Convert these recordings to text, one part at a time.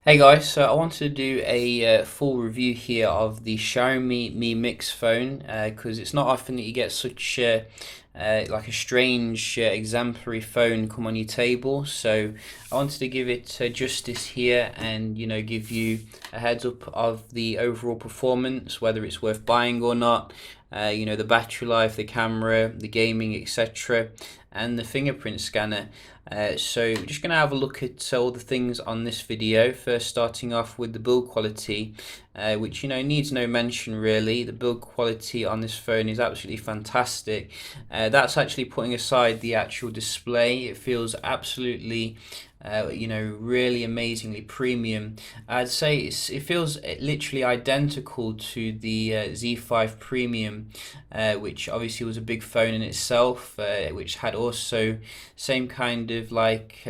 Hey guys, so I wanted to do a full review here of the Xiaomi Mi Mix phone because it's not often that you get such like a strange exemplary phone come on your table. So I wanted to give it justice here and give you a heads up of the overall performance, whether it's worth buying or not. The battery life, the camera, the gaming, etc., and the fingerprint scanner. So we're just going to have a look at all the things on this video. First, starting off with the build quality, which needs no mention really. The build quality on this phone is absolutely fantastic. That's actually putting aside the actual display. It feels absolutely really amazingly premium. I'd say it feels literally identical to the Z5 Premium, which obviously was a big phone in itself, which had also same kind of like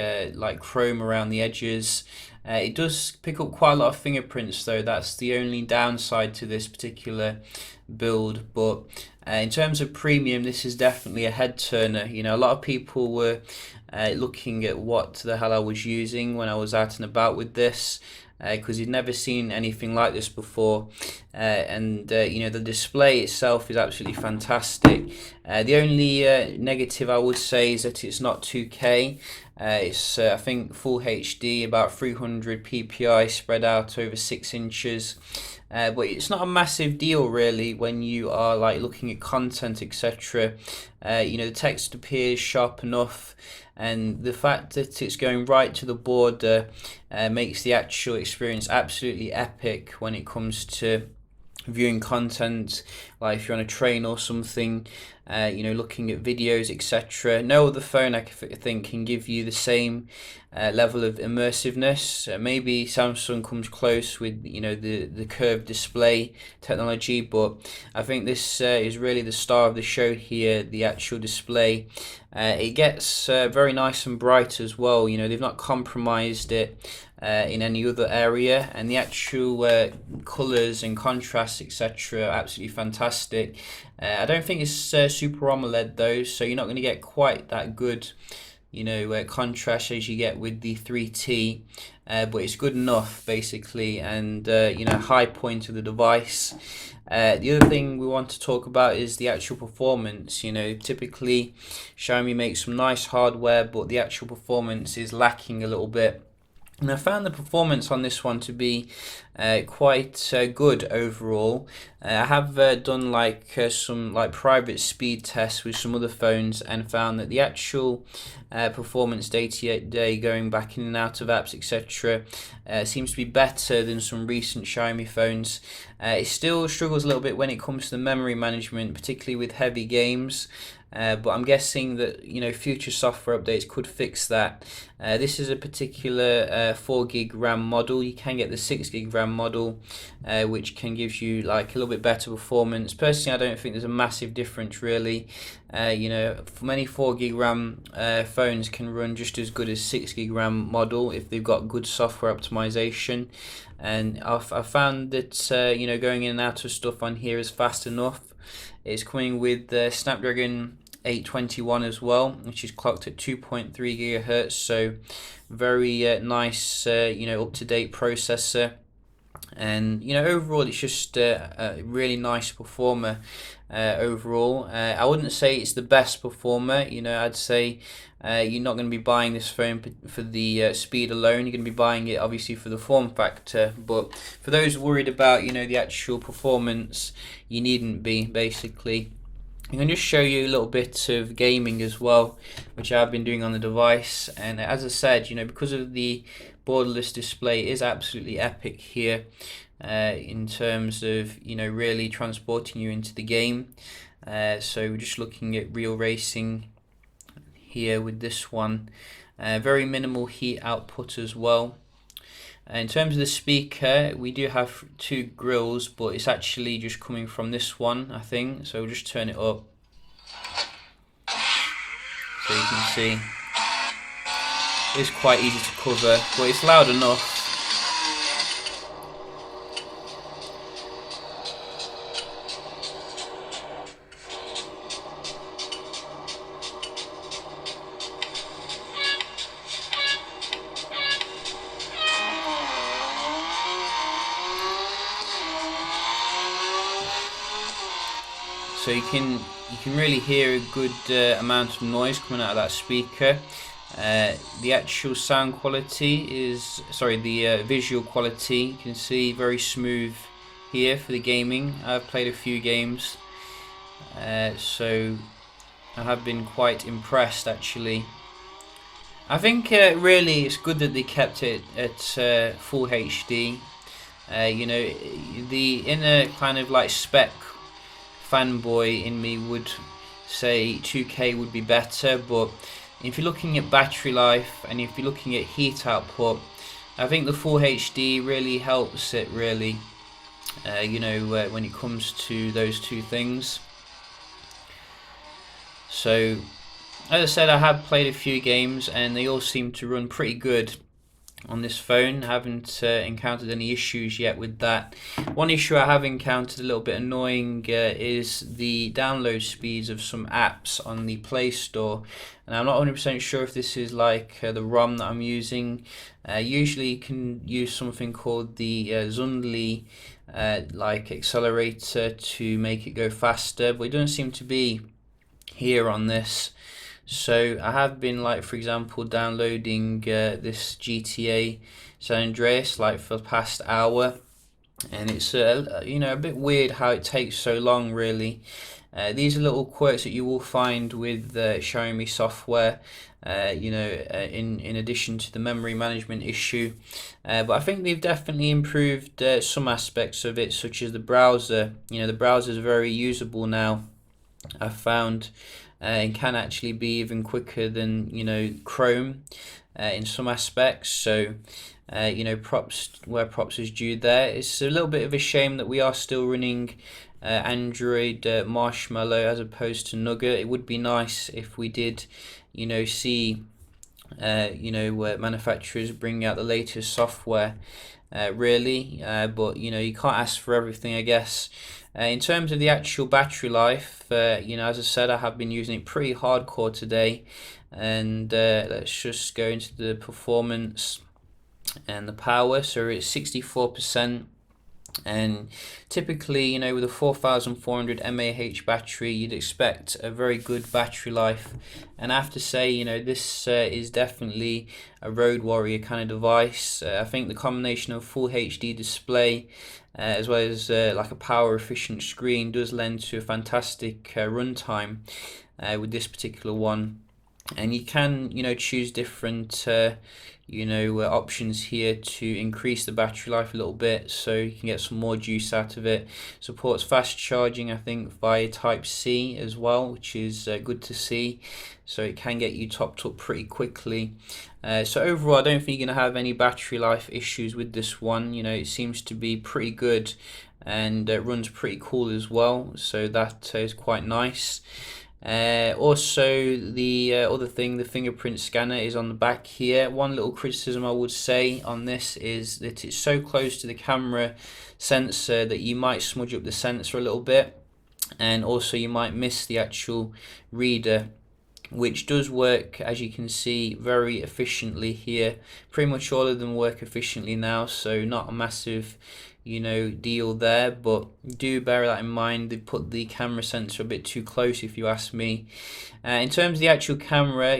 chrome around the edges. It does pick up quite a lot of fingerprints though. That's the only downside to this particular build, but in terms of premium, this is definitely a head turner. A lot of people were looking at what the hell I was using when I was out and about with this, because you'd never seen anything like this before, and the display itself is absolutely fantastic. The only negative I would say is that it's not 2K. It's I think full HD, about 300 ppi spread out over 6 inches. But it's not a massive deal really when you are like looking at content, etc. The text appears sharp enough, and the fact that it's going right to the border makes the actual experience absolutely epic when it comes to viewing content, like if you're on a train or something, looking at videos, etc. No other phone I think can give you the same level of immersiveness. Maybe Samsung comes close with the curved display technology, but I think this is really the star of the show here. The actual display, it gets very nice and bright as well. They've not compromised it in any other area, and the actual colors and contrasts, etc., are absolutely fantastic. I don't think it's Super AMOLED though, so you're not going to get quite that good contrast as you get with the 3T, but it's good enough basically, and high point of the device. The other thing we want to talk about is the actual performance. Typically Xiaomi makes some nice hardware, but the actual performance is lacking a little bit. And I found the performance on this one to be quite good overall. I have done some private speed tests with some other phones and found that the actual performance day to day, going back in and out of apps, etc., seems to be better than some recent Xiaomi phones. It still struggles a little bit when it comes to the memory management, particularly with heavy games. But I'm guessing that future software updates could fix that. This is a particular 4 gig RAM model. You can get the 6 gig RAM model, which can give you like a little bit better performance. Personally, I don't think there's a massive difference really. Many 4 gig RAM phones can run just as good as 6 gig RAM model if they've got good software optimization. And I've found that going in and out of stuff on here is fast enough. It's coming with the Snapdragon 821 as well, which is clocked at 2.3 gigahertz, so very nice up-to-date processor. And overall it's just a really nice performer. Overall, I wouldn't say it's the best performer. I'd say you're not going to be buying this phone for the speed alone. You're going to be buying it obviously for the form factor, but for those worried about the actual performance, you needn't be basically. I can just show you a little bit of gaming as well, which I've been doing on the device. And as I said, because of the borderless display, it is absolutely epic here in terms of really transporting you into the game. So we're just looking at real racing here with this one. Very minimal heat output as well. In terms of the speaker, we do have two grills, but it's actually just coming from this one, I think. So we'll just turn it up so you can see. It's quite easy to cover, but it's loud enough. So you can really hear a good amount of noise coming out of that speaker. The actual sound quality is, sorry, the visual quality, you can see very smooth here for the gaming. I've played a few games, so I have been quite impressed actually. I think really it's good that they kept it at full HD. The inner kind of like spec fanboy in me would say 2K would be better, but if you're looking at battery life and if you're looking at heat output, I think the full HD really helps it really, when it comes to those two things. So as I said, I have played a few games and they all seem to run pretty good on this phone. I haven't encountered any issues yet with that. One issue I have encountered a little bit annoying is the download speeds of some apps on the Play Store, and I'm not 100% sure if this is like the ROM that I'm using. Usually you can use something called the Zundli like accelerator to make it go faster, but it doesn't seem to be here on this. So I have been, like, for example, downloading this GTA San Andreas like for the past hour, and it's a bit weird how it takes so long really. These are little quirks that you will find with Xiaomi software, in addition to the memory management issue. But I think they've definitely improved some aspects of it, such as the browser. The browser is very usable now, I've found, and can actually be even quicker than Chrome in some aspects. So props where props is due there. It's a little bit of a shame that we are still running Android Marshmallow as opposed to Nougat. It would be nice if we did see manufacturers bring out the latest software really, but you can't ask for everything, I guess. In terms of the actual battery life, as I said, I have been using it pretty hardcore today, and let's just go into the performance and the power. So it's 64%, and typically, with a 4400 mAh battery, you'd expect a very good battery life. And I have to say, this is definitely a road warrior kind of device. I think the combination of full HD display as well as like a power efficient screen does lend to a fantastic runtime with this particular one. And you can choose different options here to increase the battery life a little bit, so you can get some more juice out of it. Supports fast charging, I think, via Type C as well, which is good to see. So it can get you topped up pretty quickly. So overall, I don't think you're going to have any battery life issues with this one. It seems to be pretty good, and it runs pretty cool as well, so that is quite nice. Also, the other thing, the fingerprint scanner is on the back here. One little criticism I would say on this is that it's so close to the camera sensor that you might smudge up the sensor a little bit, and also you might miss the actual reader, which does work, as you can see, very efficiently here. Pretty much all of them work efficiently now, so not a massive deal there, but do bear that in mind. They put the camera sensor a bit too close, if you ask me. In terms of the actual camera,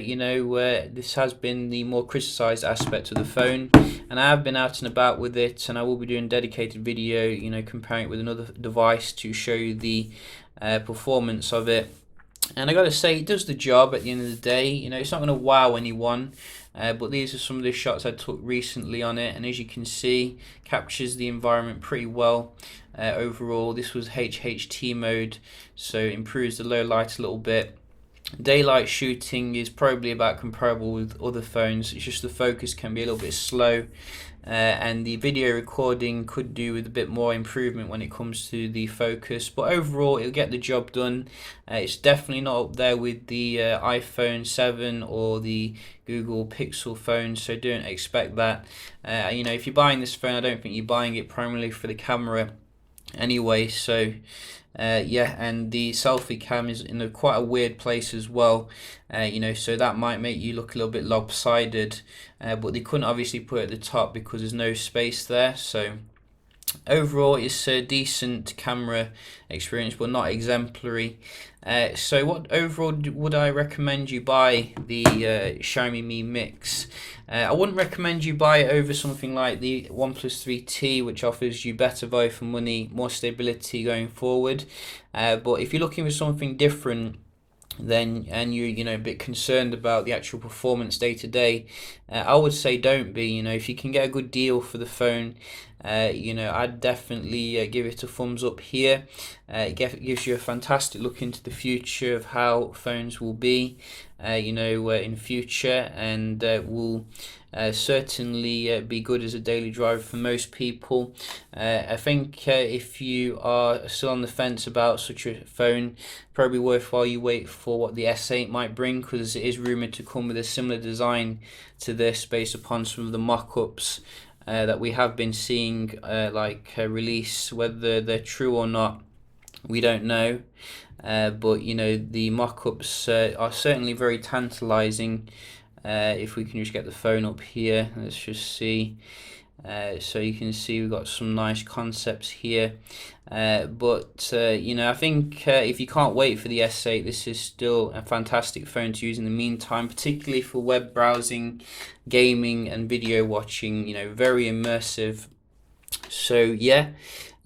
this has been the more criticized aspect of the phone, and I have been out and about with it, and I will be doing a dedicated video comparing it with another device to show you the performance of it. And I gotta say, it does the job at the end of the day. It's not gonna wow anyone, but these are some of the shots I took recently on it, and as you can see, captures the environment pretty well. Overall, this was HHT mode, so improves the low light a little bit. Daylight shooting is probably about comparable with other phones. It's just the focus can be a little bit slow, and the video recording could do with a bit more improvement when it comes to the focus, but overall it'll get the job done. It's definitely not up there with the iPhone 7 or the Google Pixel phone, so don't expect that. If you're buying this phone, I don't think you're buying it primarily for the camera anyway, so and the selfie cam is in quite a weird place as well, so that might make you look a little bit lopsided, but they couldn't obviously put it at the top because there's no space there, so Overall, it's a decent camera experience, but not exemplary. So, what overall would I recommend you buy the Xiaomi Mi Mix? I wouldn't recommend you buy it over something like the OnePlus 3T, which offers you better value for money, more stability going forward. But if you're looking for something different, then and you know a bit concerned about the actual performance day to day, I would say don't be. If you can get a good deal for the phone, I'd definitely give it a thumbs up here. It gives you a fantastic look into the future of how phones will be, in future, and will certainly be good as a daily driver for most people. I think if you are still on the fence about such a phone, probably worthwhile you wait for what the S8 might bring, because it is rumored to come with a similar design to this based upon some of the mock-ups that we have been seeing release. Whether they're true or not, we don't know. But the mock-ups are certainly very tantalizing. If we can just get the phone up here, let's just see. So you can see we've got some nice concepts here. I think if you can't wait for the S8, this is still a fantastic phone to use in the meantime, particularly for web browsing, gaming, and video watching. Very immersive. So yeah,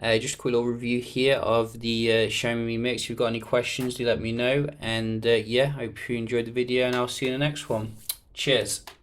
just a quick little review here of the Xiaomi Mi Mix. If you've got any questions, do let me know. And yeah, hope you enjoyed the video, and I'll see you in the next one. Cheers.